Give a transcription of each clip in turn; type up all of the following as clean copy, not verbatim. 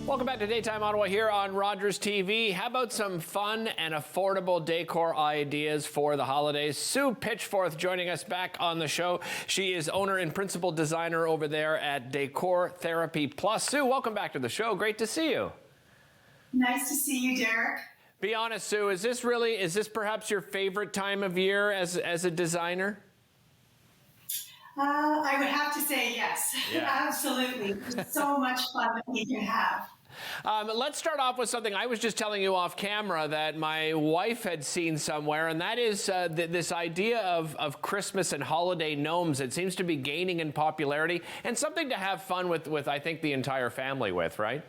Welcome back to Daytime Ottawa here on Rogers TV. How about some fun and affordable decor ideas for the holidays? Sue Pitchforth joining us back on the show. She is owner and principal designer over there at Decor Therapy Plus. Sue, welcome back to the show. Great to see you. Nice to see you, Derek. Be honest, Sue, is this perhaps your favorite time of year as a designer? I would have to say yes. Yeah. Absolutely. There's so much fun that we can have. Let's start off with something I was just telling you off camera that my wife had seen somewhere, and that is this idea of Christmas and holiday gnomes. It seems to be gaining in popularity and something to have fun with I think, the entire family with, right?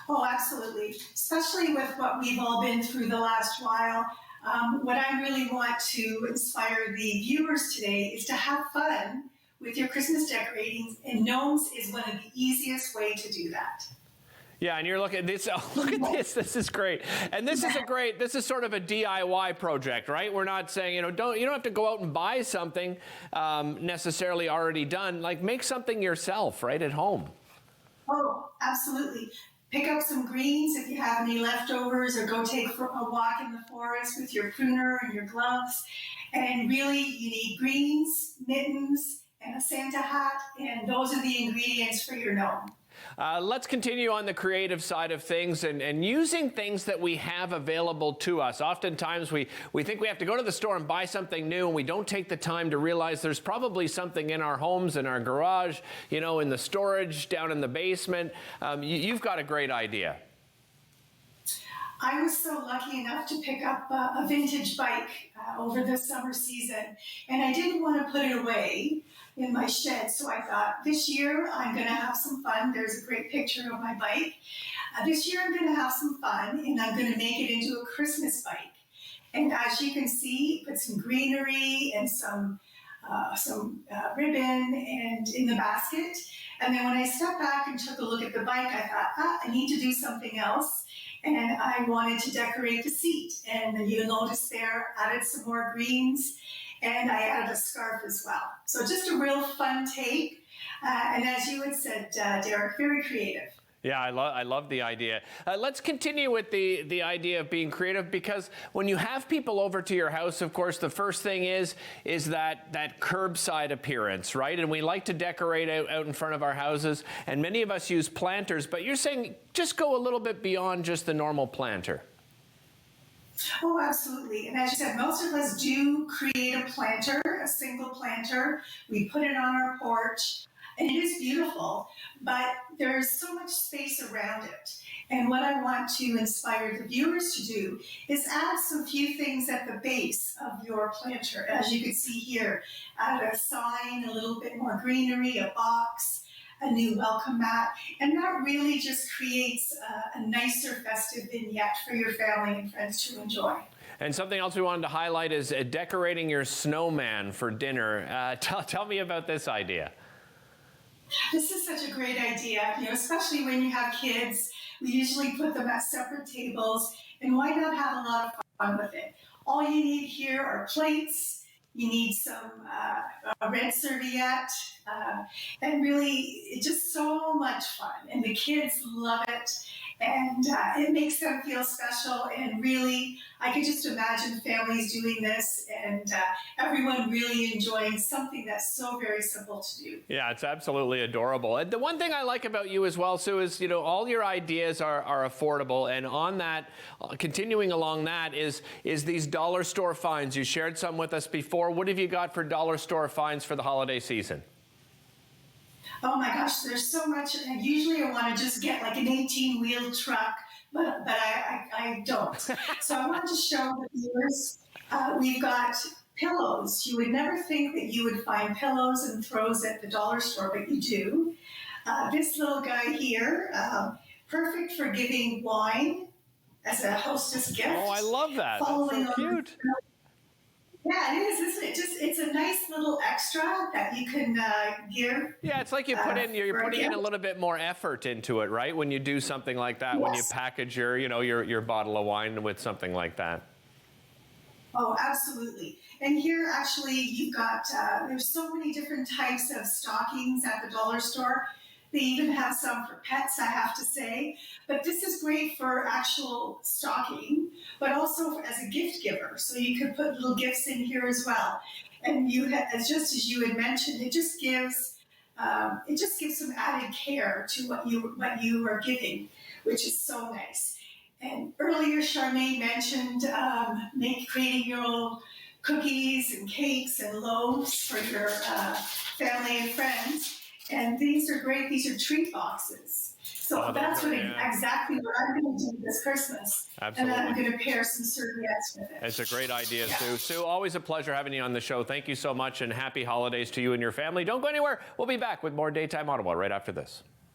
Oh, absolutely. Especially with what we've all been through the last while. What I really want to inspire the viewers today is to have fun with your Christmas decorating, and gnomes is one of the easiest way to do that. Yeah, and you're looking at this. Oh, look at this. This is great. And this is sort of a DIY project, right? We're not saying, you don't have to go out and buy something necessarily already done. Like, make something yourself right at home. Oh, absolutely. Pick up some greens if you have any leftovers, or go take a walk in the forest with your pruner and your gloves. And really, you need greens, mittens, and a Santa hat, and those are the ingredients for your gnome. Let's continue on the creative side of things and using things that we have available to us. Oftentimes we think we have to go to the store and buy something new, and we don't take the time to realize there's probably something in our homes, in our garage, in the storage, down in the basement. You've got a great idea. I was so lucky enough to pick up a vintage bike over the summer season, and I didn't want to put it away in my shed, so I thought, this year I'm going to have some fun. There's a great picture of my bike. This year I'm going to have some fun, and I'm going to make it into a Christmas bike. And as you can see, put some greenery and some ribbon and in the basket. And then when I stepped back and took a look at the bike, I thought, I need to do something else. And I wanted to decorate the seat. And you'll notice there, added some more greens, and I added a scarf as well. So just a real fun take. And as you had said, Derek, very creative. Yeah, I love the idea. Let's continue with the idea of being creative, because when you have people over to your house, of course, the first thing is that curbside appearance, right? And we like to decorate out in front of our houses, and many of us use planters, but you're saying just go a little bit beyond just the normal planter. Oh, absolutely. And as you said, most of us do create a planter, a single planter. We put it on our porch. And it is beautiful, but there's so much space around it. And what I want to inspire the viewers to do is add some few things at the base of your planter. As you can see here, add a sign, a little bit more greenery, a box, a new welcome mat. And that really just creates a nicer festive vignette for your family and friends to enjoy. And something else we wanted to highlight is decorating your snowman for dinner. Tell me about this idea. This is such a great idea, especially when you have kids. We usually put them at separate tables, and why not have a lot of fun with it? All you need here are plates. You need some a red serviette, and really, it's just so much fun. And the kids love it, and it makes them feel special. And really, I could just imagine families doing this, and everyone really enjoying something that's so very simple to do. Yeah, it's absolutely adorable. And the one thing I like about you as well, Sue, is all your ideas are affordable, and on that, continuing along that is these dollar store finds. You shared some with us before. What have you got for dollar store finds for the holiday season? Oh my gosh, there's so much. And usually I want to just get like an 18-wheel truck, but I don't. So I want to show the viewers, we've got pillows. You would never think that you would find pillows and throws at the dollar store, but you do. This little guy here, perfect for giving wine as a hostess gift. Oh, I love that. That's so cute. Yeah, it is, isn't it? It's a nice little extra that you can give. Yeah, it's like you're putting in a little bit more effort into it, right? When you do something like that, yes. When you package your bottle of wine with something like that. Oh, absolutely. And here, actually, you've got there's so many different types of stockings at the dollar store. They even have some for pets, I have to say. But this is great for actual stocking, but also as a gift giver. So you could put little gifts in here as well. And just as you had mentioned, it just gives some added care to what you are giving, which is so nice. And earlier, Charmaine mentioned creating your own cookies and cakes and loaves for your family and friends. And these are great. These are treat boxes. So that's exactly what I'm going to do this Christmas. Absolutely. And I'm going to pair some serviettes with it. It's a great idea, Yeah. Sue. Sue, always a pleasure having you on the show. Thank you so much, and happy holidays to you and your family. Don't go anywhere. We'll be back with more Daytime Ottawa right after this.